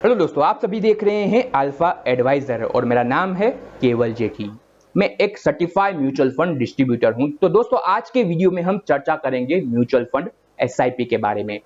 Hello दोस्तों, आप सभी देख रहे हैं अल्फा एडवाइजर और मेरा नाम है केवल जेठी। मैं एक सर्टिफाइड म्यूचुअल फंड डिस्ट्रीब्यूटर हूं। तो दोस्तों, आज के वीडियो में हम चर्चा करेंगे म्यूचुअल फंड एसआईपी के बारे में।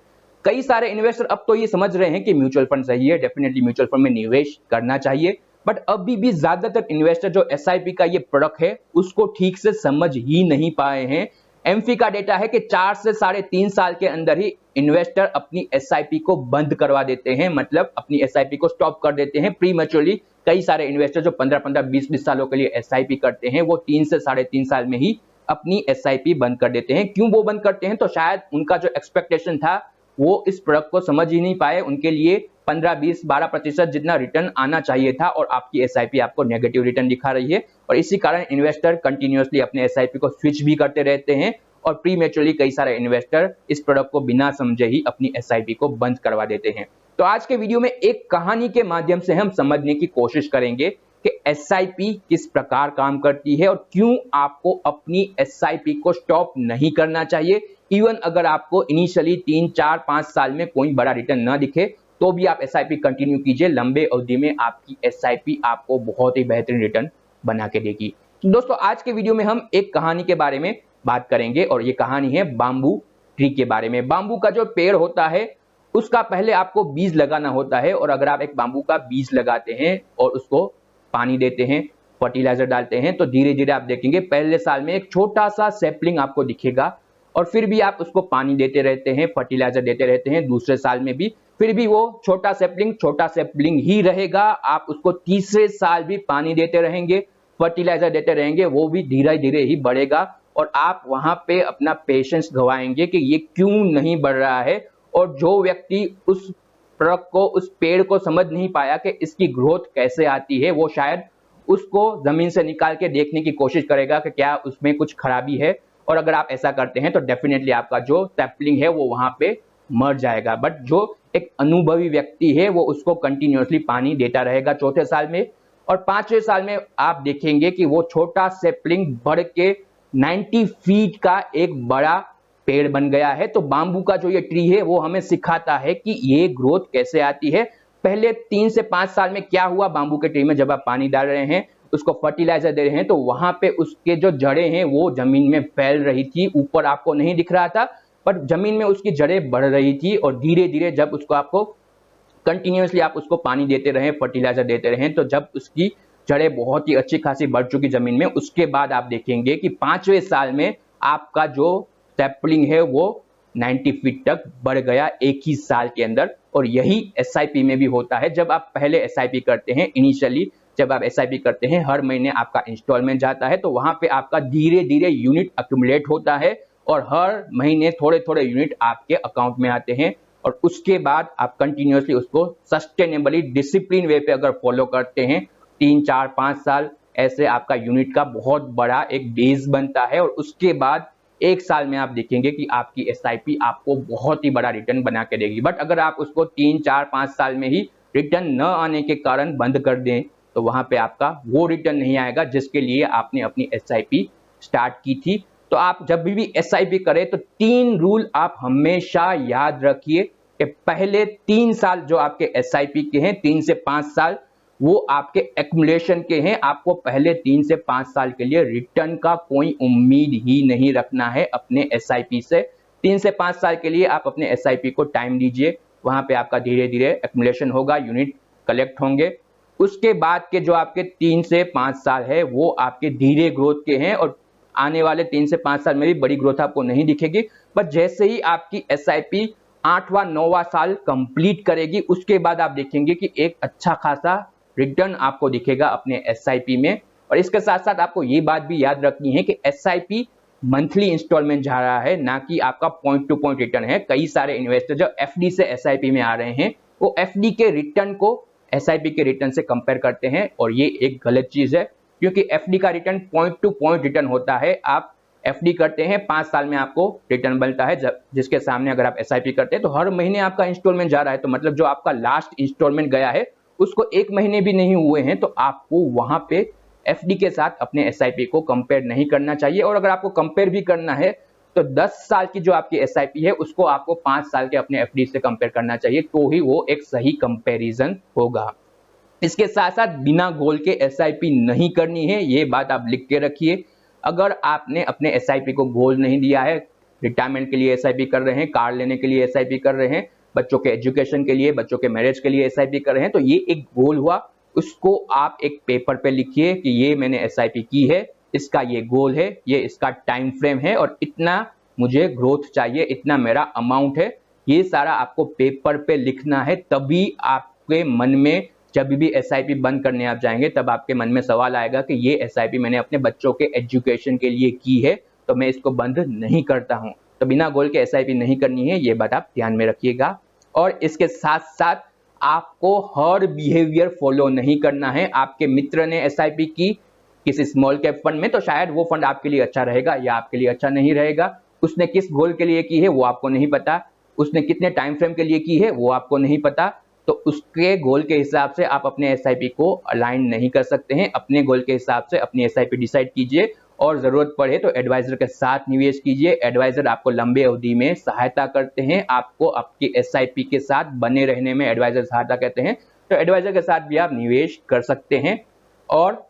कई सारे इन्वेस्टर अब तो ये समझ रहे हैं कि म्यूचुअल फंड सही है, डेफिनेटली म्यूचुअल फंड में निवेश करना चाहिए। बट अभी भी ज्यादातर इन्वेस्टर जो एसआईपी का ये प्रोडक्ट है उसको ठीक से समझ ही नहीं पाए हैं। एमफी का डेटा है कि 4 से 3.5 साल के अंदर ही इन्वेस्टर अपनी एसआईपी को बंद करवा देते हैं, मतलब अपनी एसआईपी को स्टॉप कर देते हैं प्रीमैच्योरली। कई सारे इन्वेस्टर जो 15-15, 20-20 सालों के लिए एसआईपी करते हैं वो 3 से 3.5 साल में ही अपनी एसआईपी बंद कर देते हैं। क्यों वो बंद करते हैं? तो शायद उनका जो एक्सपेक्टेशन था वो इस प्रोडक्ट को समझ ही नहीं पाए। उनके लिए 15, 20, 12% जितना रिटर्न आना चाहिए था और आपकी एसआईपी आपको नेगेटिव रिटर्न दिखा रही है। और इसी कारण इन्वेस्टर कंटिन्यूअसली अपने एसआईपी को स्विच भी करते रहते हैं और प्रीमैच्योरली कई सारे इन्वेस्टर इस प्रोडक्ट को बिना समझे ही अपनी एसआईपी को बंद करवा देते हैं। तो आज के वीडियो में एक कहानी के माध्यम से हम समझने की कोशिश करेंगे कि एसआईपी किस प्रकार काम करती है और क्यों आपको अपनी एसआईपी को स्टॉप नहीं करना चाहिए। इवन अगर आपको इनिशियली 3, 4, 5 साल में कोई बड़ा रिटर्न ना दिखे तो भी आप एसआईपी कंटिन्यू कीजिए। लंबे अवधि में आपकी एसआईपी आपको बहुत ही बेहतरीन रिटर्न बना के देगी। तो दोस्तों, आज के वीडियो में हम एक कहानी के बारे में बात करेंगे और ये कहानी है बाम्बू ट्री के बारे में। बाम्बू का जो पेड़ होता है उसका पहले आपको बीज लगाना होता है और अगर आप एक बाम्बू का बीज लगाते हैं और उसको पानी देते हैं, फर्टिलाइजर डालते हैं, तो धीरे धीरे आप देखेंगे पहले साल में एक छोटा सा सैपलिंग आपको दिखेगा और फिर भी आप उसको पानी देते रहते हैं, फर्टिलाइजर देते रहते हैं। दूसरे साल में भी फिर भी वो छोटा सैपलिंग ही रहेगा। आप उसको तीसरे साल भी पानी देते रहेंगे, फर्टिलाइजर देते रहेंगे, वो भी धीरे धीरे ही बढ़ेगा और आप वहां पे अपना पेशेंस गवाएंगे कि ये क्यों नहीं बढ़ रहा है। और जो व्यक्ति उस प्रोडक्ट को, उस पेड़ को समझ नहीं पाया कि इसकी ग्रोथ कैसे आती है, वो शायद उसको जमीन से निकाल के देखने की कोशिश करेगा कि क्या उसमें कुछ खराबी है। और अगर आप ऐसा करते हैं तो डेफिनेटली आपका जो सैपलिंग है वो वहां पे मर जाएगा। बट जो एक अनुभवी व्यक्ति है वो उसको कंटिन्यूअसली पानी देता रहेगा चौथे साल में और 5वें साल में आप देखेंगे कि वो छोटा सैपलिंग बढ़ के 90 फीट का एक बड़ा पेड़ बन गया है। तो बाम्बू का जो ये ट्री है वो हमें सिखाता है कि ये ग्रोथ कैसे आती है। पहले 3 से 5 साल में क्या हुआ बाम्बू के ट्री में, जब आप पानी डाल रहे हैं, उसको फर्टिलाइजर दे रहे हैं, तो वहां पे उसके जो जड़ें हैं वो जमीन में फैल रही थी। ऊपर आपको नहीं दिख रहा था पर जमीन में उसकी जड़ें बढ़ रही थी और धीरे धीरे जब उसको आपको कंटिन्यूअसली आप उसको पानी देते रहे, फर्टिलाइजर देते रहे, तो जब उसकी जड़ें बहुत ही अच्छी खासी बढ़ चुकी जमीन में, उसके बाद आप देखेंगे कि 5वें साल में आपका जो सैपलिंग है वो 90 फीट तक बढ़ गया एक ही साल के अंदर। और यही एसआईपी में भी होता है। जब आप पहले एसआईपी करते हैं, इनिशियली जब आप एसआईपी करते हैं, हर महीने आपका इंस्टॉलमेंट जाता है, तो वहां पे आपका धीरे धीरे यूनिट अक्यूमुलेट होता है और हर महीने थोड़े थोड़े यूनिट आपके अकाउंट में आते हैं। और उसके बाद आप कंटिन्यूअसली उसको सस्टेनेबली डिसिप्लिन वे पे अगर फॉलो करते हैं, 3, 4, 5 साल ऐसे आपका यूनिट का बहुत बड़ा एक बेस बनता है और उसके बाद एक साल में आप देखेंगे कि आपकी एसआईपी आपको बहुत ही बड़ा रिटर्न बना के देगी। बट अगर आप उसको 3, 4, 5 साल में ही रिटर्न न आने के कारण बंद कर दें तो वहां पे आपका वो रिटर्न नहीं आएगा जिसके लिए आपने अपनी एसआईपी स्टार्ट की थी। तो आप जब भी एसआईपी करें तो 3 रूल आप हमेशा याद रखिए कि पहले 3 साल जो आपके एसआईपी के हैं, 3 से 5 साल, वो आपके एक्युमुलेशन के हैं। आपको पहले 3 से 5 साल के लिए रिटर्न का कोई उम्मीद ही नहीं रखना है अपने एसआईपी से। 3 से 5 साल के लिए आप अपने एसआईपी को टाइम दीजिए, वहां पे आपका धीरे धीरे एक्युमुलेशन होगा, यूनिट कलेक्ट होंगे। उसके बाद के जो आपके 3 से 5 साल है वो आपके धीरे ग्रोथ के हैं और आने वाले 3 से 5 साल में भी बड़ी ग्रोथ आपको नहीं दिखेगी। पर जैसे ही आपकी एसआईपी 8वां 9वां साल कंप्लीट करेगी उसके बाद आप देखेंगे कि एक अच्छा खासा रिटर्न आपको दिखेगा अपने एसआईपी में। और इसके साथ साथ आपको ये बात भी याद रखनी है कि एसआईपी मंथली इंस्टॉलमेंट जा रहा है, ना कि आपका पॉइंट टू पॉइंट रिटर्न है। कई सारे इन्वेस्टर जो एफडी से एसआईपी में आ रहे हैं वो एफडी के रिटर्न को एसआईपी के रिटर्न से कंपेयर करते हैं और ये एक गलत चीज है, क्योंकि एफडी का return point two point return होता है। आप एफडी करते हैं, 5 साल में आपको रिटर्न बनता है, जिसके सामने अगर आप एसआईपी करते हैं तो हर महीने आपका इंस्टॉलमेंट जा रहा है। तो मतलब जो आपका लास्ट इंस्टॉलमेंट गया है उसको 1 महीने भी नहीं हुए हैं, तो आपको वहां पे एफडी के साथ अपने एसआईपी को कंपेयर नहीं करना चाहिए। और अगर आपको कंपेयर भी करना है तो 10 साल की जो आपकी एसआईपी है उसको आपको 5 साल के अपने एफडी से कंपेयर करना चाहिए, तो ही वो एक सही कंपैरिजन होगा। इसके साथ साथ बिना गोल के एसआईपी नहीं करनी है, ये बात आप लिख के रखिए। अगर आपने अपने एसआईपी को गोल नहीं दिया है, रिटायरमेंट के लिए एसआईपी कर रहे हैं, कार लेने के लिए एसआईपी कर रहे हैं, बच्चों के एजुकेशन के लिए, बच्चों के मैरिज के लिए एसआईपी कर रहे हैं, तो ये एक गोल हुआ। उसको आप एक पेपर पे लिखिए कि ये मैंने एसआईपी की है, इसका ये गोल है, ये इसका टाइम फ्रेम है और इतना मुझे ग्रोथ चाहिए, इतना मेरा अमाउंट है। ये सारा आपको पेपर पे लिखना है, तभी आपके मन में जब भी एसआईपी बंद करने आप जाएंगे तब आपके मन में सवाल आएगा कि ये एसआईपी मैंने अपने बच्चों के एजुकेशन के लिए की है, तो मैं इसको बंद नहीं करता हूं। तो बिना गोल के एसआईपी नहीं करनी है, ये बात आप ध्यान में रखिएगा। और इसके साथ साथ आपको हर बिहेवियर फॉलो नहीं करना है। आपके मित्र ने एसआईपी की किसी स्मॉल कैप फंड में, तो शायद वो फंड आपके लिए अच्छा रहेगा या आपके लिए अच्छा नहीं रहेगा। उसने किस गोल के लिए की है वो आपको नहीं पता, उसने कितने टाइम फ्रेम के लिए की है वो आपको नहीं पता। तो उसके गोल के हिसाब से आप अपने एसआईपी को अलाइन नहीं कर सकते हैं। अपने गोल के हिसाब से अपनी एसआईपी डिसाइड कीजिए और जरूरत पड़े तो एडवाइजर के साथ निवेश कीजिए। एडवाइजर आपको लंबे अवधि में सहायता करते हैं, आपको आपकी एसआईपी के साथ बने रहने में एडवाइजर सहायता करते हैं, तो एडवाइजर के साथ भी आप निवेश कर सकते हैं। और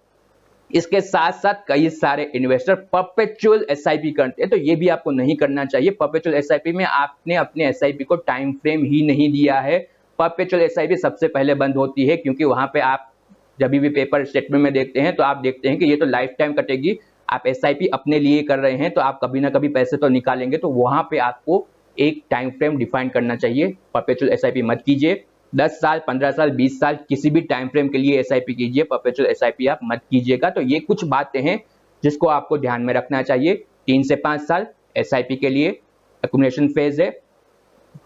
इसके साथ साथ कई सारे इन्वेस्टर परपेचुअल एसआईपी करते हैं, तो ये भी आपको नहीं करना चाहिए। परपेचुअल एसआईपी में आपने अपने एसआईपी को टाइम फ्रेम ही नहीं दिया है। परपेचुअल एसआईपी सबसे पहले बंद होती है, क्योंकि वहां पे आप जब भी पेपर स्टेटमेंट में देखते हैं तो आप देखते हैं कि ये तो लाइफ टाइम कटेगी। आप एसआईपी अपने लिए कर रहे हैं तो आप कभी ना कभी पैसे तो निकालेंगे, तो वहां पे आपको एक टाइम फ्रेम डिफाइन करना चाहिए। परपेचुअल एसआईपी मत कीजिए। 10 साल, 15 साल, 20 साल किसी भी टाइम फ्रेम के लिए एसआईपी कीजिए, परपेचुअल एसआईपी आप मत कीजिएगा। तो ये कुछ बातें हैं जिसको आपको ध्यान में रखना चाहिए। 3 से 5 साल एसआईपी के लिए एक्युमुलेशन फेज है,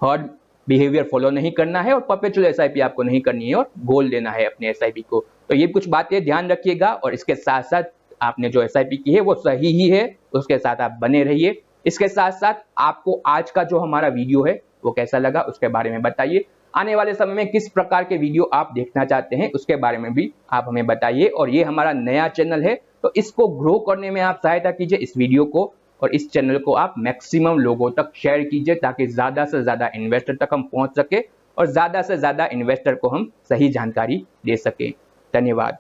हर्ड बिहेवियर फॉलो नहीं करना है और परपेचुअल एसआईपी आपको नहीं करनी है और गोल देना है अपने एसआईपी को। तो ये कुछ बातें ध्यान रखिएगा और इसके साथ साथ आपने जो एसआईपी की है वो सही ही है, उसके साथ आप बने रहिए। इसके साथ साथ आपको आज का जो हमारा वीडियो है वो कैसा लगा उसके बारे में बताइए। आने वाले समय में किस प्रकार के वीडियो आप देखना चाहते हैं उसके बारे में भी आप हमें बताइए। और ये हमारा नया चैनल है, तो इसको ग्रो करने में आप सहायता कीजिए इस वीडियो को, और इस चैनल को आप मैक्सिमम लोगों तक शेयर कीजिए ताकि ज्यादा से ज्यादा इन्वेस्टर तक हम पहुंच सके और ज्यादा से ज्यादा इन्वेस्टर को हम सही जानकारी दे सके। धन्यवाद।